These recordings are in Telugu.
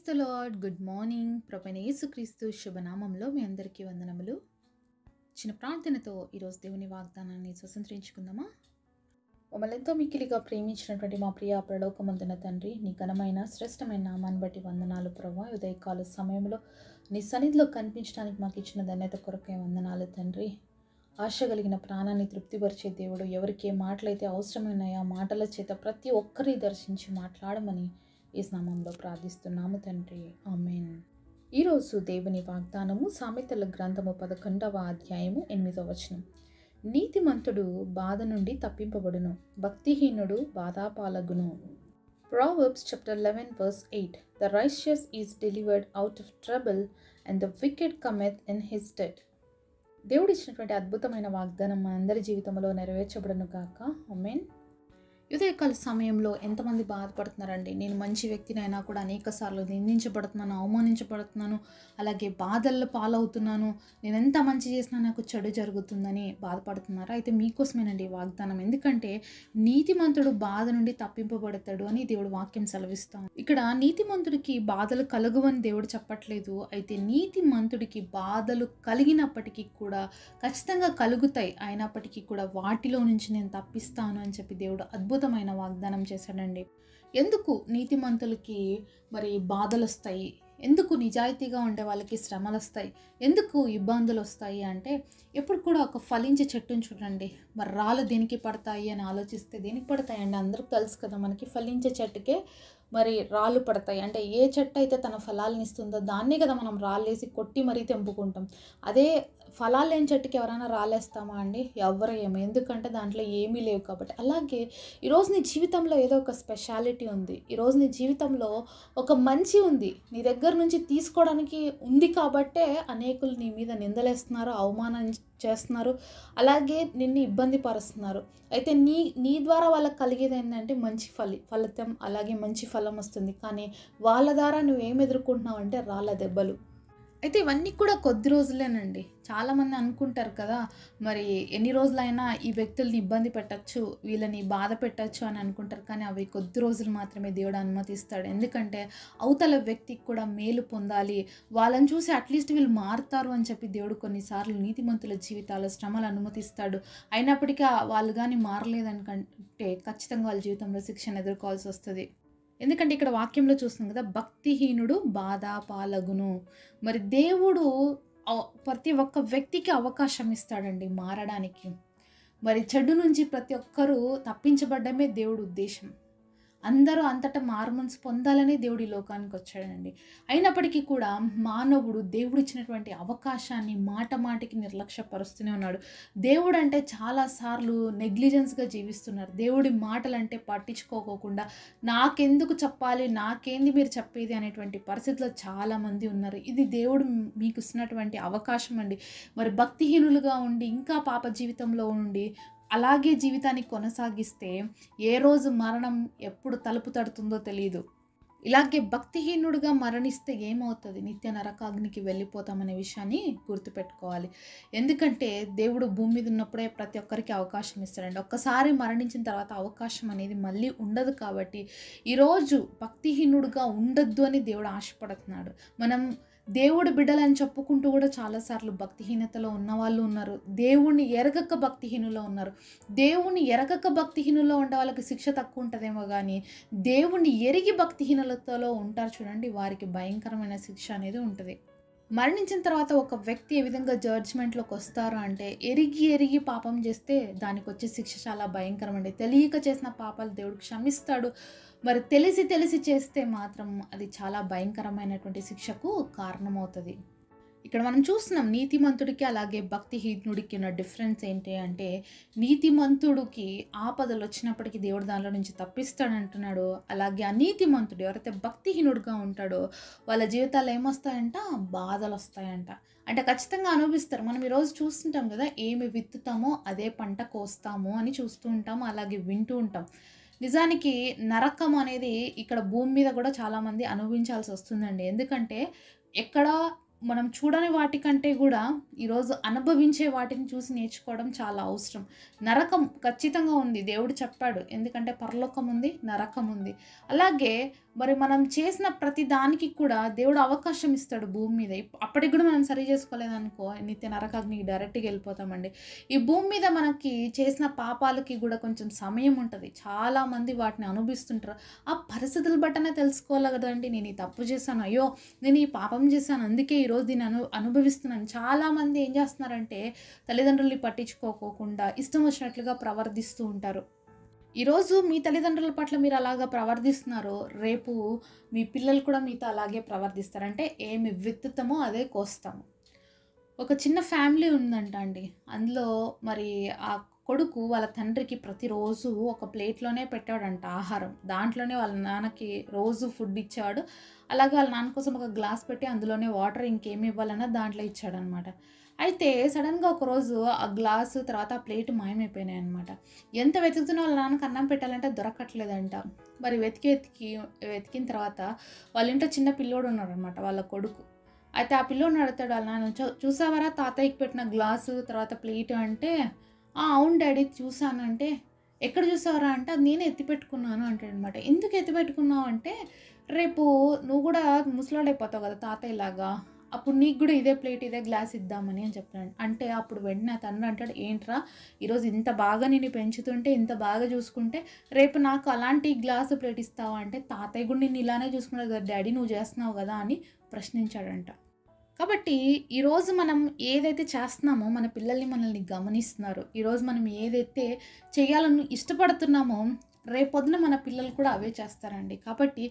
Praise the lord. Good morning. ప్రభువైన యేసుక్రీస్తు శుభనామంలో మీ అందరికీ వందనములు. చిన్న ప్రార్థనతో ఈరోజు దేవుని వాగ్దానాన్ని స్వతంత్రించుకుందామా? మమ్మల్ని ఎంతో మిక్కిలిగా ప్రేమించినటువంటి మా ప్రియ పరలోకమందున తండ్రి, నీ ఘనమైన శ్రేష్టమైన నామాన్ని బట్టి వందనాలు ప్రభువా. ఉదయకాల సమయంలో నీ సన్నిధిలో కనిపించడానికి మాకు ఇచ్చిన ధన్యత కొరకే వందనాలు తండ్రి. ఆశ కలిగిన ప్రాణాన్ని తృప్తిపరిచే దేవుడు, ఎవరికి ఏ మాటలైతే అవసరమైనాయో ఆ మాటల చేత ప్రతి ఒక్కరిని దర్శించి మాట్లాడమని ఈ నామంలో ప్రార్థిస్తున్నాము తండ్రి. ఆమేన్. ఈరోజు దేవుని వాగ్దానము సామెతల గ్రంథము 11వ అధ్యాయము 8వ వచనం. నీతిమంతుడు బాధ నుండి తప్పింపబడును, భక్తిహీనుడు బాధాపాలగును. Proverbs chapter 11 verse 8. The righteous is delivered out of trouble and the wicked cometh in his stead. దేవుడు ఇచ్చినటువంటి అద్భుతమైన వాగ్దానం మనందరి జీవితంలో నెరవేర్చబడును గాక. ఆమేన్. ఉదయకాల సమయంలో ఎంతమంది బాధపడుతున్నారండి? నేను మంచి వ్యక్తినైనా కూడా అనేక సార్లు నిందించబడుతున్నాను, అవమానించబడుతున్నాను, అలాగే బాధల్లో పాలవుతున్నాను, నేను ఎంత మంచి చేసినా నాకు చెడు జరుగుతుందని బాధపడుతున్నారా? అయితే మీకోసమేనండి ఈ వాగ్దానం. ఎందుకంటే నీతిమంతుడు బాధ నుండి తప్పింపబడతాడు అని దేవుడు వాక్యం సెలవిస్తాం. ఇక్కడ నీతిమంతుడికి బాధలు కలుగువని దేవుడు చెప్పట్లేదు. అయితే నీతిమంతుడికి బాధలు కలిగినప్పటికీ కూడా ఖచ్చితంగా కలుగుతాయి, అయినప్పటికీ కూడా వాటిలో నుంచి నేను తప్పిస్తాను అని చెప్పి దేవుడు అద్భుతమైన వాగ్దానం చేశాడండి. ఎందుకు నీతిమంతులకి మరి బాధలు వస్తాయి? ఎందుకు నిజాయితీగా ఉండే వాళ్ళకి శ్రమలు వస్తాయి? ఎందుకు ఇబ్బందులు వస్తాయి అంటే, ఎప్పుడు కూడా ఒక ఫలించే చెట్టుని చూడండి. మరి రాళ్ళు దేనికి పడతాయి అని ఆలోచిస్తే దేనికి పడతాయండి? అందరికి తెలుసు కదా, మనకి ఫలించే చెట్టుకే మరి రాళ్ళు పడతాయి. అంటే ఏ చెట్టు అయితే తన ఫలాలను ఇస్తుందో దాన్నే కదా మనం రాళ్ళేసి కొట్టి మరీ తెంపుకుంటాం. అదే ఫలాలు లేని చెట్టుకి ఎవరైనా రాళ్ళేస్తామా అండి? ఎవరు ఏమో, ఎందుకంటే దాంట్లో ఏమీ లేవు కాబట్టి. అలాగే ఈరోజు నీ జీవితంలో ఏదో ఒక స్పెషాలిటీ ఉంది, ఈరోజు నీ జీవితంలో ఒక మంచి ఉంది, నీ దగ్గర నుంచి తీసుకోవడానికి ఉంది కాబట్టే అనేకులు నీ మీద నిందలేస్తున్నారు, అవమానం చేస్తున్నారు, అలాగే నిన్ను ఇబ్బంది పరుస్తున్నారు. అయితే నీ ద్వారా వాళ్ళకి కలిగేది ఏంటంటే మంచి ఫలితం, అలాగే మంచి ఫలం వస్తుంది. కానీ వాళ్ళ ద్వారా నువ్వేం ఎదుర్కొంటున్నావు అంటే రాళ్ళ దెబ్బలు. అయితే ఇవన్నీ కూడా కొద్ది రోజులేనండి. చాలామంది అనుకుంటారు కదా, మరి ఎన్ని రోజులైనా ఈ వ్యక్తుల్ని ఇబ్బంది పెట్టచ్చు, వీళ్ళని బాధ పెట్టచ్చు అని అనుకుంటారు. కానీ అవి కొద్ది రోజులు మాత్రమే దేవుడు అనుమతిస్తాడు. ఎందుకంటే అవతల వ్యక్తికి కూడా మేలు పొందాలి, వాళ్ళని చూసి అట్లీస్ట్ వీళ్ళు మారుతారు అని చెప్పి దేవుడు కొన్నిసార్లు నీతిమంతుల జీవితాల్లో శ్రమలు అనుమతిస్తాడు. అయినప్పటికీ వాళ్ళు కానీ మారలేదనుకంటే ఖచ్చితంగా వాళ్ళ జీవితంలో శిక్షను ఎదుర్కోవాల్సి వస్తుంది. ఎందుకంటే ఇక్కడ వాక్యంలో చూస్తున్నాం కదా, భక్తిహీనుడు బాధాపాలగును. మరి దేవుడు ప్రతి ఒక్క వ్యక్తికి అవకాశం ఇస్తాడండి మారడానికి. మరి చెడు నుంచి ప్రతి ఒక్కరూ తప్పించబడ్డమే దేవుడు ఉద్దేశం. అందరూ అంతటా మారుమనసు పొందాలని దేవుడు ఈ లోకానికి వచ్చాడండి. అయినప్పటికీ కూడా మానవుడు దేవుడు ఇచ్చినటువంటి అవకాశాన్ని మాటికి నిర్లక్ష్యపరుస్తూనే ఉన్నాడు. దేవుడు అంటే చాలాసార్లు నెగ్లిజెన్స్గా జీవిస్తున్నారు. దేవుడి మాటలంటే పట్టించుకోకుండా నాకెందుకు చెప్పాలి, నాకేంది మీరు చెప్పేది అనేటువంటి పరిస్థితిలో చాలామంది ఉన్నారు. ఇది దేవుడు మీకు ఇస్తున్నటువంటి అవకాశం అండి. మరి భక్తిహీనులుగా ఉండి ఇంకా పాప జీవితంలో ఉండి అలాగే జీవితాన్ని కొనసాగిస్తే ఏ రోజు మరణం ఎప్పుడు తలుపు తడుతుందో తెలియదు. ఇలాగే భక్తిహీనుడిగా మరణిస్తే ఏమవుతుంది? నిత్య నరకాగ్నికి వెళ్ళిపోతామనే విషయాన్ని గుర్తుపెట్టుకోవాలి. ఎందుకంటే దేవుడు భూమి మీద ఉన్నప్పుడే ప్రతి ఒక్కరికి అవకాశం ఇస్తాడండి. ఒక్కసారి మరణించిన తర్వాత అవకాశం అనేది మళ్ళీ ఉండదు. కాబట్టి ఈరోజు భక్తిహీనుడిగా ఉండొద్దు అని దేవుడు ఆశపడుతున్నాడు. మనం దేవుడు బిడ్డలని చెప్పుకుంటూ కూడా చాలాసార్లు భక్తిహీనతలో ఉన్నవాళ్ళు ఉన్నారు. దేవుణ్ణి ఎరగక భక్తిహీనులో ఉన్నారు. దేవుణ్ణి ఎరగక భక్తిహీనులో ఉండే వాళ్ళకి శిక్ష తక్కువ ఉంటుందేమో కానీ, దేవుణ్ణి ఎరిగి భక్తిహీనతలో ఉంటారు చూడండి, వారికి భయంకరమైన శిక్ష అనేది ఉంటుంది. మరణించిన తర్వాత ఒక వ్యక్తి ఏ విధంగా జడ్జ్మెంట్లోకి వస్తారు అంటే, ఎరిగి పాపం చేస్తే దానికి వచ్చే శిక్ష చాలా భయంకరం అండి. తెలియక చేసిన పాపాలు దేవుడు క్షమిస్తాడు. మరి తెలిసి చేస్తే మాత్రం అది చాలా భయంకరమైనటువంటి శిక్షకు కారణమవుతుంది. ఇక్కడ మనం చూస్తున్నాం నీతిమంతుడికి అలాగే భక్తిహీనుడికి ఉన్న డిఫరెన్స్ ఏంటి అంటే, నీతిమంతుడికి ఆపదలు వచ్చినప్పటికీ దేవుడు దానిలో నుంచి తప్పిస్తాడు అంటున్నాడు. అలాగే అనీతిమంతుడు ఎవరైతే భక్తిహీనుడిగా ఉంటాడో వాళ్ళ జీవితాల్లో ఏమొస్తాయంట? బాధలు వస్తాయంట. అంటే ఖచ్చితంగా అనుభవిస్తారు. మనం ఈరోజు చూస్తుంటాం కదా, ఏమి విత్తుతామో అదే పంట కోస్తాము అని చూస్తూ ఉంటాము, అలాగే వింటూ ఉంటాం. నిజానికి నరకం అనేది ఇక్కడ భూమి మీద కూడా చాలామంది అనుభవించాల్సి వస్తుందండి. ఎందుకంటే ఎక్కడ మనం చూడని వాటికంటే కూడా ఈరోజు అనుభవించే వాటిని చూసి నేర్చుకోవడం చాలా అవసరం. నరకం ఖచ్చితంగా ఉంది. దేవుడు చెప్పాడు. ఎందుకంటే పరలోకం ఉంది, నరకం ఉంది. అలాగే మరి మనం చేసిన ప్రతి దానికి కూడా దేవుడు అవకాశం ఇస్తాడు భూమి మీద. అప్పటికి కూడా మనం సరి చేసుకోలేదనుకో నిత్య నరకాగ్నికి డైరెక్ట్‌గా వెళ్ళిపోతామండి. ఈ భూమి మీద మనకి చేసిన పాపాలకి కూడా కొంచెం సమయం ఉంటది. చాలామంది వాటిని అనుభవిస్తుంటారు. ఆ పరిస్థితులు బట్టనే తెలుసుకోవాలి కదండీ! నేను ఈ తప్పు చేశాను. అయ్యో! నేను ఈ పాపం చేశాను. అందుకే ఈరోజు దీన్ని అనుభవిస్తున్నాను. చాలామంది ఏం చేస్తున్నారంటే తల్లిదండ్రుల్ని పట్టించుకోకోకుండా ఇష్టం వచ్చినట్లుగా ప్రవర్తిస్తూ ఉంటారు. ఈరోజు మీ తల్లిదండ్రుల పట్ల మీరు అలాగా ప్రవర్తిస్తున్నారో, రేపు మీ పిల్లలు కూడా మీతో అలాగే ప్రవర్తిస్తారు. అంటే ఏమి విత్తుతామో అదే కోస్తాము. ఒక చిన్న ఫ్యామిలీ ఉందంట అండి. అందులో మరి ఆ కొడుకు వాళ్ళ తండ్రికి ప్రతిరోజు ఒక ప్లేట్‌లోనే పెట్టాడంట ఆహారం. దాంట్లోనే వాళ్ళ నాన్నకి రోజు ఫుడ్ ఇచ్చేవాడు. అలాగే వాళ్ళ నాన్న కోసం ఒక గ్లాస్ పెట్టి అందులోనే వాటర్ ఇంకేమి ఇవ్వాలన్నా దాంట్లో ఇచ్చాడనమాట. అయితే సడెన్‌గా ఒకరోజు ఆ గ్లాసు తర్వాత ఆ ప్లేట్ మాయమైపోయినాయన్నమాట. ఎంత వెతుకుతున్నా వాళ్ళ నాన్నకి అన్నం పెట్టాలంటే దొరకట్లేదంట. మరి వెతికిన తర్వాత వాళ్ళ ఇంట్లో చిన్న పిల్లోడు ఉన్నాడనమాట వాళ్ళ కొడుకు. అయితే ఆ పిల్లోడిని అడుగుతాడు వాళ్ళ నాన్న, చూసావారా తాతయ్యకి పెట్టిన గ్లాసు తర్వాత ప్లేటు" అంటే, "ఆ! అవును డాడీ చూసాను" అంటే, "ఎక్కడ చూసావురా" అంటే, "అది నేనే ఎత్తిపెట్టుకున్నాను" అంటాడనమాట. "ఎందుకు ఎత్తిపెట్టుకున్నావు" అంటే, "రేపు నువ్వు కూడా ముసలోడైపోతావు కదా తాతయ్యలాగా. అప్పుడు నీకు కూడా ఇదే ప్లేట్, ఇదే గ్లాస్ ఇద్దామని" అని చెప్తున్నాడు. అంటే అప్పుడు వెంటనే ఆ తండ్రి అంటాడు, "ఏంట్రా ఈరోజు ఇంత బాగా నిన్ను పెంచుతుంటే, ఇంత బాగా చూసుకుంటే, రేపు నాకు అలాంటి గ్లాసు, ప్లేట్ ఇస్తావా" అంటే, "తాతయ్య కూడా నిన్ను ఇలానే చూసుకున్నాడు కదా డాడీ, నువ్వు చేస్తున్నావు కదా" అని ప్రశ్నించాడంట. కాబట్టి ఈరోజు మనం ఏదైతే చేస్తున్నామో మన పిల్లల్ని మనల్ని గమనిస్తున్నారు. ఈరోజు మనం ఏదైతే చేయాలని ఇష్టపడుతున్నామో రేపొద్దున మన పిల్లలు కూడా అవే చేస్తారండి. కాబట్టి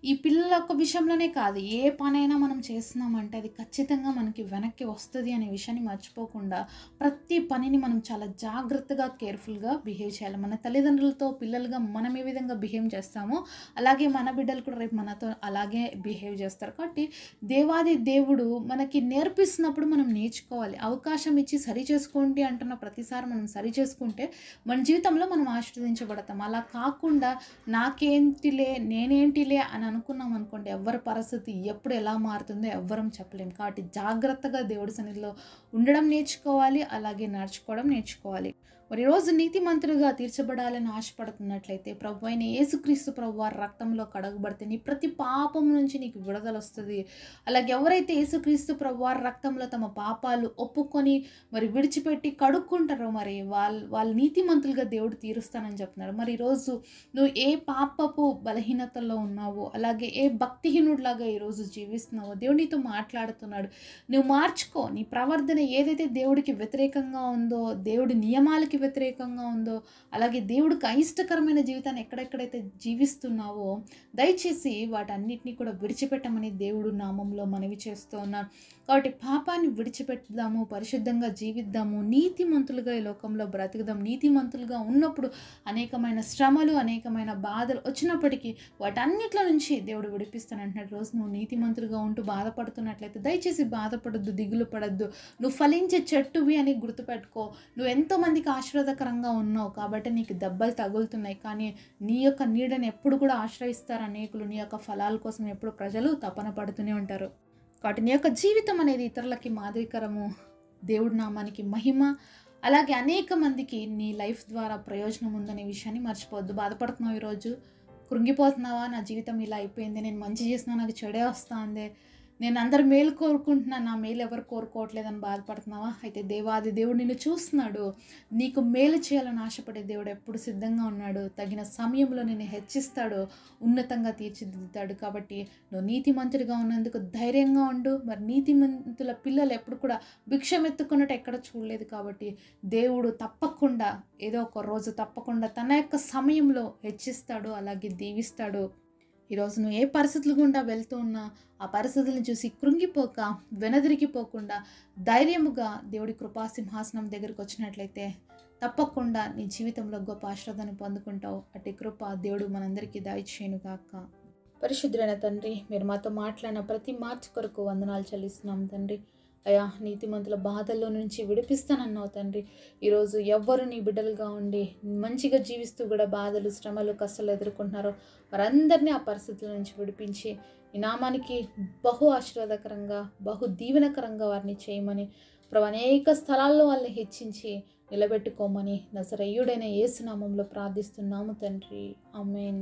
ఈ పిల్లల యొక్క విషయంలోనే కాదు, ఏ పనైనా మనం చేస్తున్నామంటే అది ఖచ్చితంగా మనకి వెనక్కి వస్తది అనే విషయాన్ని మర్చిపోకుండా ప్రతి పనిని మనం చాలా జాగ్రత్తగా, కేర్‌ఫుల్‌గా బిహేవ్ చేయాలి. మన తల్లిదండ్రులతో పిల్లలుగా మనం ఏ విధంగా బిహేవ్ చేస్తామో అలాగే మన బిడ్డలు కూడా రేపు మనతో అలాగే బిహేవ్ చేస్తారు. కాబట్టి దేవాది దేవుడు మనకి నేర్పిస్తున్నప్పుడు మనం నేర్చుకోవాలి. అవకాశం ఇచ్చి సరి చేసుకోండి అంటున్న ప్రతిసారి మనం సరి చేసుకుంటే మన జీవితంలో మనం ఆశీర్వదించబడతాం. అలా కాకుండా నాకేంటిలే, నేనేంటిలే అని అనుకున్నాం అనుకోండి, ఎవ్వరి పరిస్థితి ఎప్పుడు ఎలా మారుతుందో ఎవ్వరం చెప్పలేం. కాబట్టి జాగ్రత్తగా దేవుడి సన్నిధిలో ఉండడం నేర్చుకోవాలి. అలాగే నడుచుకోవడం నేర్చుకోవాలి. మరి ఈరోజు నీతిమంతులుగా తీర్చబడాలని ఆశపడుతున్నట్లయితే ప్రభువైన యేసుక్రీస్తు ప్రభువారి రక్తంలో కడగబడితే నీ ప్రతి పాపం నుంచి నీకు విడుదలొస్తది. అలాగే ఎవరైతే యేసుక్రీస్తు ప్రభువారి రక్తంలో తమ పాపాలు ఒప్పుకొని మరి విడిచిపెట్టి కడుక్కుంటారో మరి వాళ్ళు నీతిమంతులుగా దేవుడు తీరుస్తానని చెప్తున్నారు. మరి ఈరోజు నువ్వు ఏ పాపపు బలహీనతల్లో ఉన్నావో, అలాగే ఏ భక్తిహీనుడిలాగా ఈరోజు జీవిస్తున్నావో దేవుడు నీతో మాట్లాడుతున్నాడు. నువ్వు మార్చుకో. నీ ప్రవర్తన ఏదైతే దేవుడికి వ్యతిరేకంగా ఉందో, దేవుడి నియమాలకి వ్యతిరేకంగా ఉందో, అలాగే దేవుడికి అయిష్టకరమైన జీవితాన్ని ఎక్కడెక్కడైతే జీవిస్తున్నావో దయచేసి వాటన్నిటిని కూడా విడిచిపెట్టమని దేవుడు నామంలో మనవి చేస్తూ ఉన్నాను. కాబట్టి పాపాన్ని విడిచిపెట్టుదాము, పరిశుద్ధంగా జీవిద్దాము, నీతిమంతులుగా ఈ లోకంలో బ్రతుకుదాం. నీతిమంతులుగా ఉన్నప్పుడు అనేకమైన శ్రమలు, అనేకమైన బాధలు వచ్చినప్పటికీ వాటన్నిటిలో నుంచి దేవుడు విడిపిస్తానంటున్నాడు. రోజు నువ్వు నీతిమంతులుగా ఉంటూ బాధపడుతున్నట్లయితే దయచేసి బాధపడొద్దు, దిగులు పడొద్దు. నువ్వు ఫలించే చెట్టువి అని గుర్తుపెట్టుకో. నువ్వు ఎంతోమందికి ఆశీర్వాదకరంగా ఉన్నావు కాబట్టి నీకు దెబ్బలు తగులుతున్నాయి. కానీ నీ యొక్క నీడని ఎప్పుడు కూడా ఆశ్రయిస్తారు అనేకులు. నీ యొక్క ఫలాల కోసం ఎప్పుడు ప్రజలు తపన పడుతూనే ఉంటారు. కాబట్టి నీ యొక్క జీవితం అనేది ఇతరులకి మాదిరికరము, దేవుడి నామానికి మహిమ, అలాగే అనేక మందికి నీ లైఫ్ ద్వారా ప్రయోజనం ఉందనే విషయాన్ని మర్చిపోవద్దు. బాధపడుతున్నావు ఈరోజు, కృంగిపోతున్నావా, నా జీవితం ఇలా అయిపోయింది, నేను మంచి చేసినా నాకు చెడే వస్తుంది, నేను అందరి మేలు కోరుకుంటున్నాను, నా మేలు ఎవరు కోరుకోవట్లేదని బాధపడుతున్నావా? అయితే దేవాది దేవుడు నిన్ను చూస్తున్నాడు. నీకు మేలు చేయాలని ఆశపడే దేవుడు ఎప్పుడు సిద్ధంగా ఉన్నాడు. తగిన సమయంలో నిన్ను హెచ్చిస్తాడు, ఉన్నతంగా తీర్చిదిద్దుతాడు. కాబట్టి నువ్వు నీతిమంతుడిగా ఉన్నందుకు ధైర్యంగా ఉండు. మరి నీతిమంతుల పిల్లలు ఎప్పుడు కూడా భిక్షమెత్తుకున్నట్టు ఎక్కడ చూడలేదు. కాబట్టి దేవుడు తప్పకుండా ఏదో ఒక రోజు తప్పకుండా తన యొక్క సమయంలో హెచ్చిస్తాడు, అలాగే దీవిస్తాడు. ఈరోజు నువ్వు ఏ పరిస్థితులు గుండా వెళ్తూ ఉన్నా ఆ పరిస్థితులను చూసి కృంగిపోక, వెనదిరిగిపోకుండా ధైర్యముగా దేవుడి కృపాసింహాసనం దగ్గరికి వచ్చినట్లయితే తప్పకుండా నీ జీవితంలో గొప్ప ఆశీర్వాదాన్ని పొందుకుంటావు. అట్టి కృప దేవుడు మనందరికీ దయచేయును గాక. పరిశుద్ధులైన తండ్రి, మీరు మాతో మాట్లాడిన ప్రతి మార్చి కొరకు వందనాలు చెల్లిస్తున్నాం తండ్రి. అయా, నీతిమంతుల బాధల్లో నుంచి విడిపిస్తానన్నావు తండ్రి. ఈరోజు ఎవ్వరు నీ బిడ్డలుగా ఉండి మంచిగా జీవిస్తూ కూడా బాధలు, శ్రమలు, కష్టాలు ఎదుర్కొంటున్నారో వారందరినీ ఆ పరిస్థితుల నుంచి విడిపించి ఈ నామానికి బహు ఆశీర్వాదకరంగా, బహు దీవెనకరంగా వారిని చేయమని ప్రభు అనేక స్థలాల్లో వాళ్ళని హెచ్చించి నిలబెట్టుకోమని నజరేయుడైన యేసు నామంలో ప్రార్థిస్తున్నాము తండ్రి. ఆమేన్.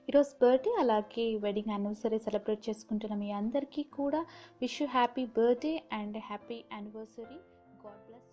ఈరోజు బర్త్డే అలాగే వెడ్డింగ్ యానివర్సరీ సెలబ్రేట్ చేసుకుంటున్న మీ అందరికీ కూడా wish you happy birthday and happy anniversary. God bless.